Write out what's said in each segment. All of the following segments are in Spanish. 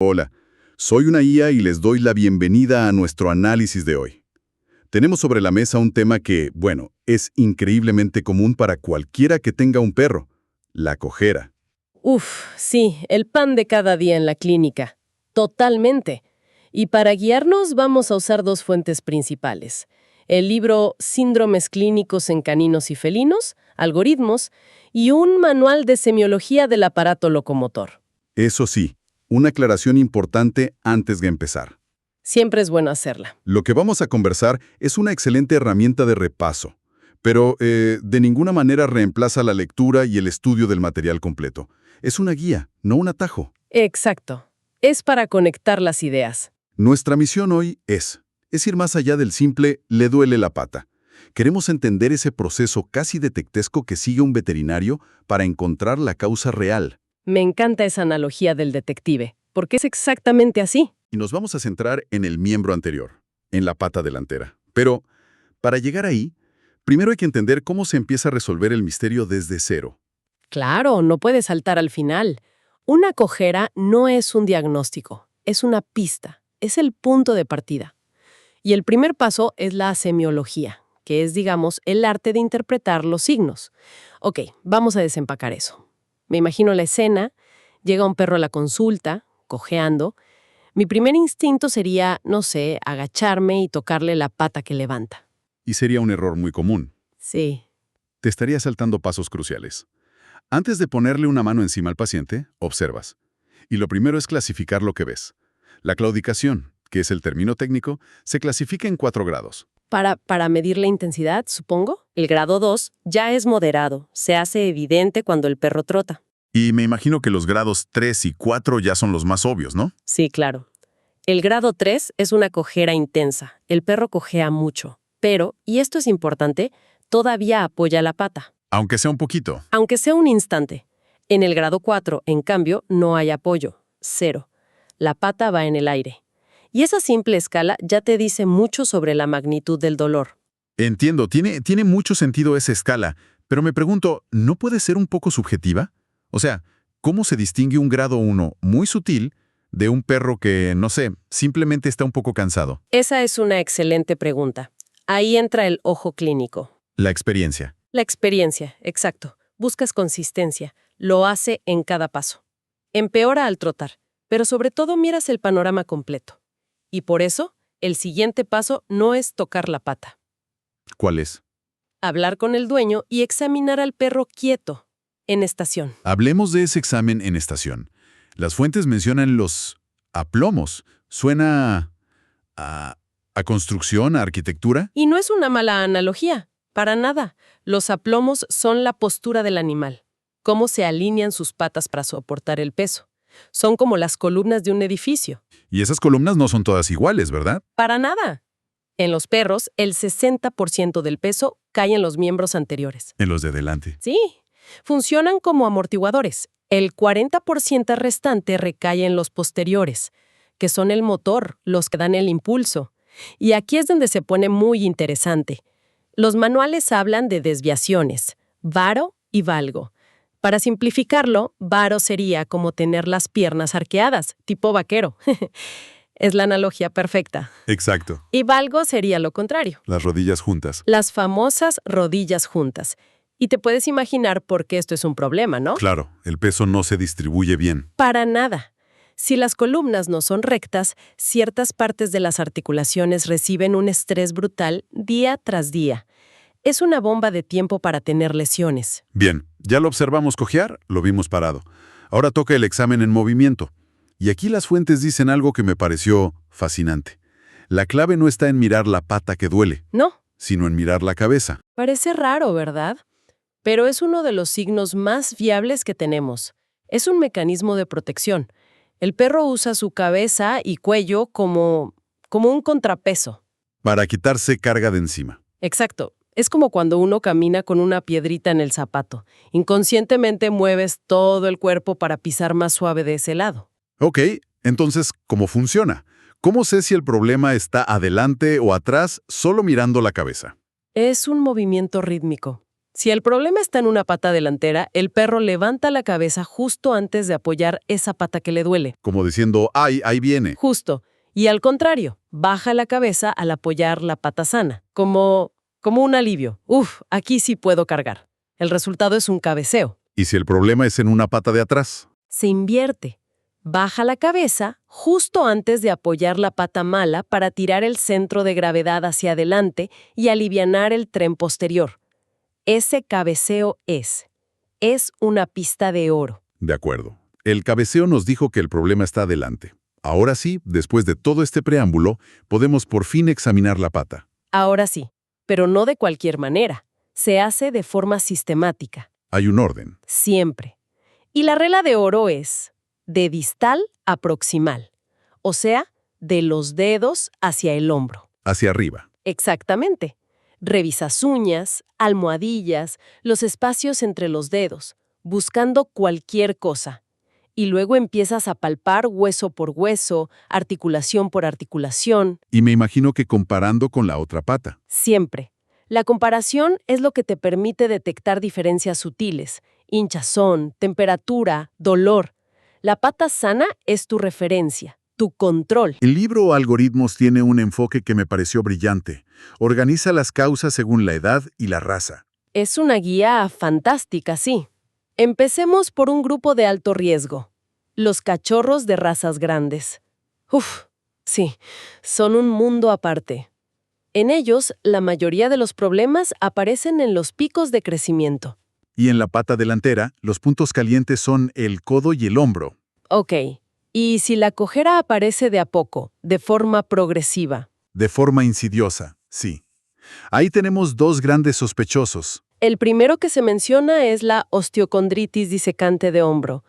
Hola, soy una IA y les doy la bienvenida a nuestro análisis de hoy. Tenemos sobre la mesa un tema que, bueno, es increíblemente común para cualquiera que tenga un perro, la cojera. Uf, sí, el pan de cada día en la clínica. Totalmente. Y para guiarnos vamos a usar dos fuentes principales. El libro Síndromes clínicos en caninos y felinos, algoritmos, y un manual de semiología del aparato locomotor. Eso sí, una aclaración importante antes de empezar. Siempre es bueno hacerla. Lo que vamos a conversar es una excelente herramienta de repaso, pero de ninguna manera reemplaza la lectura y el estudio del material completo. Es una guía, no un atajo. Exacto. Es para conectar las ideas. Nuestra misión hoy es ir más allá del simple «le duele la pata». Queremos entender ese proceso casi detectivesco que sigue un veterinario para encontrar la causa real. Me encanta esa analogía del detective, porque es exactamente así. Y nos vamos a centrar en el miembro anterior, en la pata delantera. Pero, para llegar ahí, primero hay que entender cómo se empieza a resolver el misterio desde cero. Claro, no puede saltar al final. Una cojera no es un diagnóstico, es una pista, es el punto de partida. Y el primer paso es la semiología, que es, digamos, el arte de interpretar los signos. Ok, vamos a desempacar eso. Me imagino la escena, llega un perro a la consulta, cojeando. Mi primer instinto sería, no sé, agacharme y tocarle la pata que levanta. Y sería un error muy común. Sí. Te estaría saltando pasos cruciales. Antes de ponerle una mano encima al paciente, observas. Y lo primero es clasificar lo que ves. La claudicación, que es el término técnico, se clasifica en 4 grados. Para medir la intensidad, supongo. El grado 2 ya es moderado, se hace evidente cuando el perro trota. Y me imagino que los grados 3 y 4 ya son los más obvios, ¿no? Sí, claro. El grado 3 es una cojera intensa. El perro cojea mucho. Pero, y esto es importante, todavía apoya la pata. Aunque sea un poquito. Aunque sea un instante. En el grado 4, en cambio, no hay apoyo. 0. La pata va en el aire. Y esa simple escala ya te dice mucho sobre la magnitud del dolor. Entiendo, tiene mucho sentido esa escala, pero me pregunto, ¿no puede ser un poco subjetiva? O sea, ¿cómo se distingue un grado 1 muy sutil de un perro que, no sé, simplemente está un poco cansado? Esa es una excelente pregunta. Ahí entra el ojo clínico. La experiencia. La experiencia, exacto. Buscas consistencia. Lo hace en cada paso. Empeora al trotar, pero sobre todo miras el panorama completo. Y por eso, el siguiente paso no es tocar la pata. ¿Cuál es? Hablar con el dueño y examinar al perro quieto, en estación. Hablemos de ese examen en estación. Las fuentes mencionan los aplomos. ¿Suena a construcción, a arquitectura? Y no es una mala analogía, para nada. Los aplomos son la postura del animal, cómo se alinean sus patas para soportar el peso. Son como las columnas de un edificio. Y esas columnas no son todas iguales, ¿verdad? Para nada. En los perros, el 60% del peso cae en los miembros anteriores. En los de delante. Sí, funcionan como amortiguadores. El 40% restante recae en los posteriores, que son el motor, los que dan el impulso. Y aquí es donde se pone muy interesante. Los manuales hablan de desviaciones, varo y valgo. Para simplificarlo, varo sería como tener las piernas arqueadas, tipo vaquero. Es la analogía perfecta. Exacto. Y valgo sería lo contrario. Las rodillas juntas. Las famosas rodillas juntas. Y te puedes imaginar por qué esto es un problema, ¿no? Claro, el peso no se distribuye bien. Para nada. Si las columnas no son rectas, ciertas partes de las articulaciones reciben un estrés brutal día tras día. Es una bomba de tiempo para tener lesiones. Bien, ya lo observamos cojear, lo vimos parado. Ahora toca el examen en movimiento. Y aquí las fuentes dicen algo que me pareció fascinante. La clave no está en mirar la pata que duele, No, sino en mirar la cabeza. parece raro, ¿verdad? Pero es uno de los signos más fiables que tenemos. Es un mecanismo de protección. El perro usa su cabeza y cuello como un contrapeso. Para quitarse carga de encima. Exacto. Es como cuando uno camina con una piedrita en el zapato. Inconscientemente mueves todo el cuerpo para pisar más suave de ese lado. Ok, entonces, ¿cómo funciona? ¿Cómo sé si el problema está adelante o atrás solo mirando la cabeza? Es un movimiento rítmico. Si el problema está en una pata delantera, el perro levanta la cabeza justo antes de apoyar esa pata que le duele. Como diciendo, ¡ay, ahí viene! Justo. Y al contrario, baja la cabeza al apoyar la pata sana. Como un alivio. Uf, aquí sí puedo cargar. El resultado es un cabeceo. ¿Y si el problema es en una pata de atrás? Se invierte. Baja la cabeza justo antes de apoyar la pata mala para tirar el centro de gravedad hacia adelante y alivianar el tren posterior. Ese cabeceo es una pista de oro. De acuerdo. El cabeceo nos dijo que el problema está adelante. Ahora sí, después de todo este preámbulo, podemos por fin examinar la pata. Ahora sí, pero no de cualquier manera. Se hace de forma sistemática. Hay un orden. Siempre. Y la regla de oro es de distal a proximal, o sea, de los dedos hacia el hombro. Hacia arriba. Exactamente. Revisas uñas, almohadillas, los espacios entre los dedos, buscando cualquier cosa. Y luego empiezas a palpar hueso por hueso, articulación por articulación. Y me imagino que comparando con la otra pata. Siempre. La comparación es lo que te permite detectar diferencias sutiles, hinchazón, temperatura, dolor. La pata sana es tu referencia, tu control. El libro Algoritmos tiene un enfoque que me pareció brillante. Organiza las causas según la edad y la raza. Es una guía fantástica, sí. Empecemos por un grupo de alto riesgo. Los cachorros de razas grandes. Uf, sí, son un mundo aparte. En ellos, la mayoría de los problemas aparecen en los picos de crecimiento. Y en la pata delantera, los puntos calientes son el codo y el hombro. Ok, y si la cojera aparece de a poco, de forma progresiva. De forma insidiosa, sí. Ahí tenemos dos grandes sospechosos. El primero que se menciona es la osteocondritis disecante de hombro.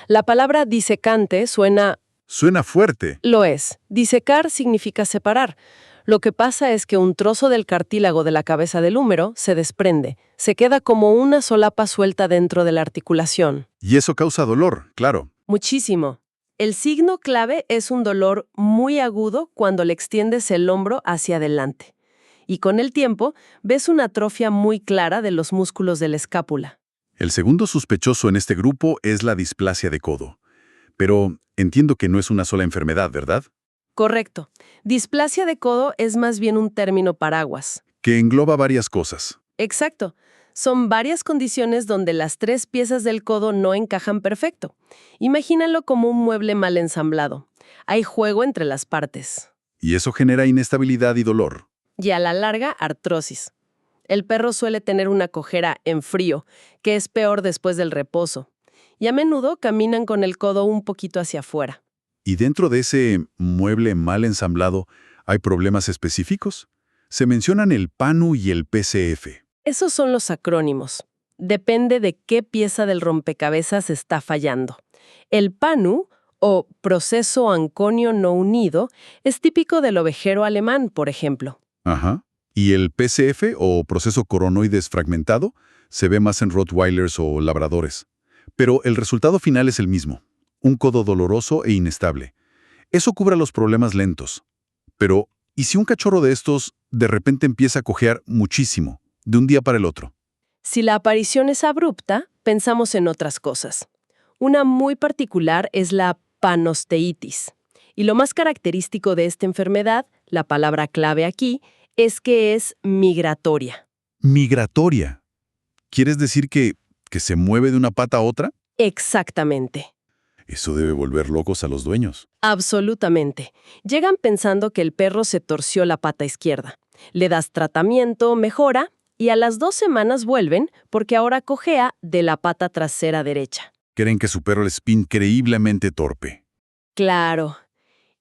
La palabra disecante suena... Suena fuerte. Lo es. Disecar significa separar. Lo que pasa es que un trozo del cartílago de la cabeza del húmero se desprende. Se queda como una solapa suelta dentro de la articulación. Y eso causa dolor, claro. Muchísimo. El signo clave es un dolor muy agudo cuando le extiendes el hombro hacia adelante. Y con el tiempo, ves una atrofia muy clara de los músculos de la escápula. El segundo sospechoso en este grupo es la displasia de codo. Pero entiendo que no es una sola enfermedad, ¿verdad? Correcto. Displasia de codo es más bien un término paraguas. Que engloba varias cosas. Exacto. Son varias condiciones donde las tres piezas del codo no encajan perfecto. Imagínalo como un mueble mal ensamblado. Hay juego entre las partes. Y eso genera inestabilidad y dolor. Y a la larga, artrosis. El perro suele tener una cojera en frío, que es peor después del reposo. Y a menudo caminan con el codo un poquito hacia afuera. ¿Y dentro de ese mueble mal ensamblado hay problemas específicos? Se mencionan el PANU y el PCF. Esos son los acrónimos. Depende de qué pieza del rompecabezas está fallando. El PANU, o proceso anconio no unido, es típico del ovejero alemán, por ejemplo. Ajá. ¿Y el PCF, o proceso coronoides fragmentado, se ve más en Rottweilers o labradores? Pero el resultado final es el mismo. Un codo doloroso e inestable. Eso cubre los problemas lentos. Pero, ¿y si un cachorro de estos de repente empieza a cojear muchísimo, de un día para el otro? Si la aparición es abrupta, pensamos en otras cosas. Una muy particular es la panosteitis. Y lo más característico de esta enfermedad, la palabra clave aquí, es que es migratoria. Migratoria. ¿Quieres decir que se mueve de una pata a otra? Exactamente. Eso debe volver locos a los dueños. Absolutamente. Llegan pensando que el perro se torció la pata izquierda. Le das tratamiento, mejora, y a las 2 semanas vuelven porque ahora cojea de la pata trasera derecha. Creen que su perro es increíblemente torpe. Claro.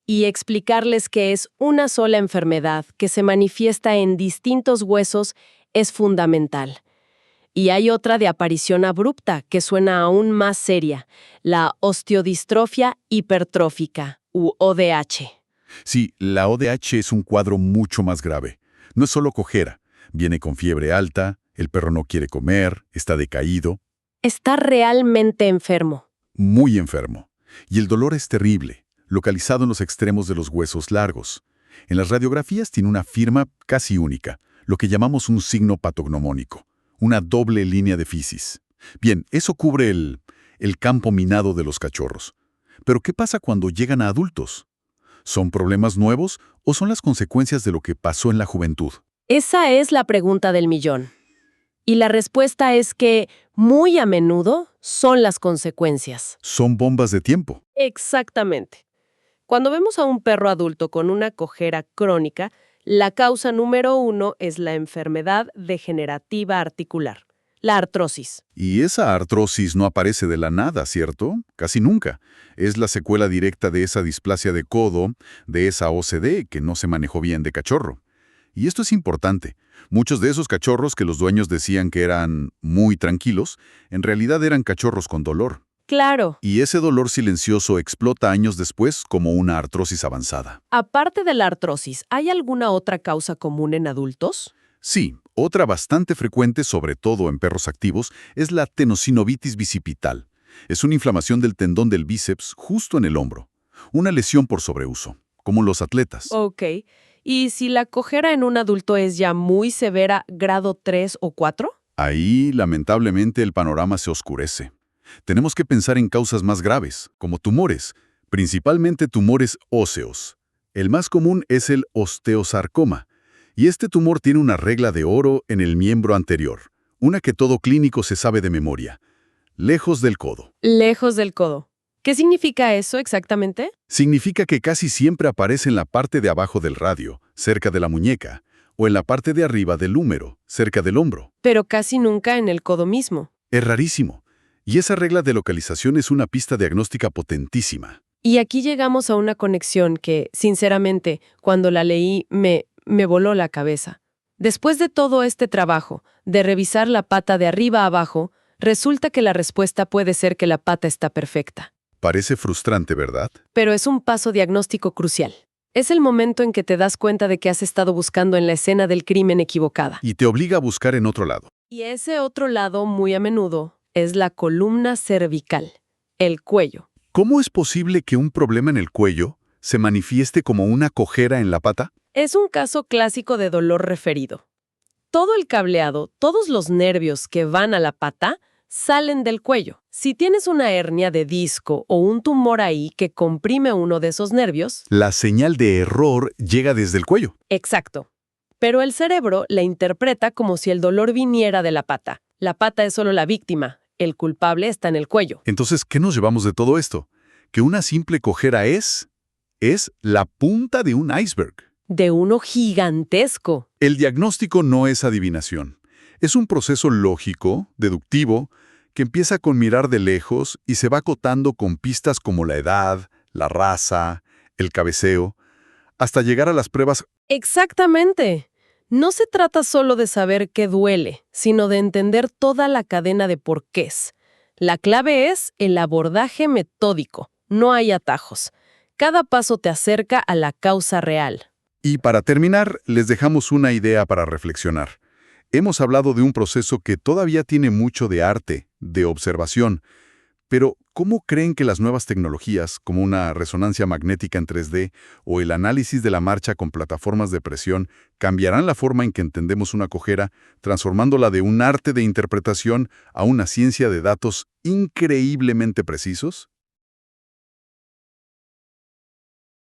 Y explicarles que es una sola enfermedad que se manifiesta en distintos huesos es fundamental. Y hay otra de aparición abrupta que suena aún más seria, la osteodistrofia hipertrófica, u ODH. Sí, la ODH es un cuadro mucho más grave. No es solo cojera. Viene con fiebre alta, el perro no quiere comer, está decaído. Está realmente enfermo. Muy enfermo. Y el dolor es terrible, localizado en los extremos de los huesos largos. En las radiografías tiene una firma casi única, lo que llamamos un signo patognomónico. una doble línea de fisis. Bien, eso cubre el campo minado de los cachorros. Pero ¿qué pasa cuando llegan a adultos? ¿Son problemas nuevos o son las consecuencias de lo que pasó en la juventud? Esa es la pregunta del millón. Y la respuesta es que, muy a menudo, son las consecuencias. Son bombas de tiempo. Exactamente. Cuando vemos a un perro adulto con una cojera crónica, la causa número 1 es la enfermedad degenerativa articular, la artrosis. Y esa artrosis no aparece de la nada, ¿cierto? Casi nunca. Es la secuela directa de esa displasia de codo, de esa OCD que no se manejó bien de cachorro. Y esto es importante. Muchos de esos cachorros que los dueños decían que eran muy tranquilos, en realidad eran cachorros con dolor. Claro. Y ese dolor silencioso explota años después como una artrosis avanzada. Aparte de la artrosis, ¿hay alguna otra causa común en adultos? Sí, otra bastante frecuente, sobre todo en perros activos, es la tenosinovitis bicipital. Es una inflamación del tendón del bíceps justo en el hombro. Una lesión por sobreuso, como los atletas. Ok. ¿Y si la cojera en un adulto es ya muy severa, grado 3 o 4? Ahí, lamentablemente, el panorama se oscurece. Tenemos que pensar en causas más graves, como tumores, principalmente tumores óseos. El más común es el osteosarcoma, y este tumor tiene una regla de oro en el miembro anterior, una que todo clínico se sabe de memoria, lejos del codo. Lejos del codo. ¿Qué significa eso exactamente? Significa que casi siempre aparece en la parte de abajo del radio, cerca de la muñeca, o en la parte de arriba del húmero, cerca del hombro. Pero casi nunca en el codo mismo. Es rarísimo. Y esa regla de localización es una pista diagnóstica potentísima. Y aquí llegamos a una conexión que, sinceramente, cuando la leí, me voló la cabeza. Después de todo este trabajo, de revisar la pata de arriba a abajo, resulta que la respuesta puede ser que la pata está perfecta. Parece frustrante, ¿verdad? Pero es un paso diagnóstico crucial. Es el momento en que te das cuenta de que has estado buscando en la escena del crimen equivocada. Y te obliga a buscar en otro lado. Y ese otro lado, muy a menudo, es la columna cervical, el cuello. ¿Cómo es posible que un problema en el cuello se manifieste como una cojera en la pata? Es un caso clásico de dolor referido. Todo el cableado, todos los nervios que van a la pata, salen del cuello. Si tienes una hernia de disco o un tumor ahí que comprime uno de esos nervios... La señal de error llega desde el cuello. Exacto. Pero el cerebro la interpreta como si el dolor viniera de la pata. La pata es solo la víctima. El culpable está en el cuello. Entonces, ¿qué nos llevamos de todo esto? Que una simple cojera es la punta de un iceberg. De uno gigantesco. El diagnóstico no es adivinación. Es un proceso lógico, deductivo, que empieza con mirar de lejos y se va acotando con pistas como la edad, la raza, el cabeceo, hasta llegar a las pruebas. Exactamente. No se trata solo de saber qué duele, sino de entender toda la cadena de porqués. La clave es el abordaje metódico. No hay atajos. Cada paso te acerca a la causa real. Y para terminar, les dejamos una idea para reflexionar. Hemos hablado de un proceso que todavía tiene mucho de arte, de observación, pero ¿cómo creen que las nuevas tecnologías, como una resonancia magnética en 3D o el análisis de la marcha con plataformas de presión, cambiarán la forma en que entendemos una cojera, transformándola de un arte de interpretación a una ciencia de datos increíblemente precisos?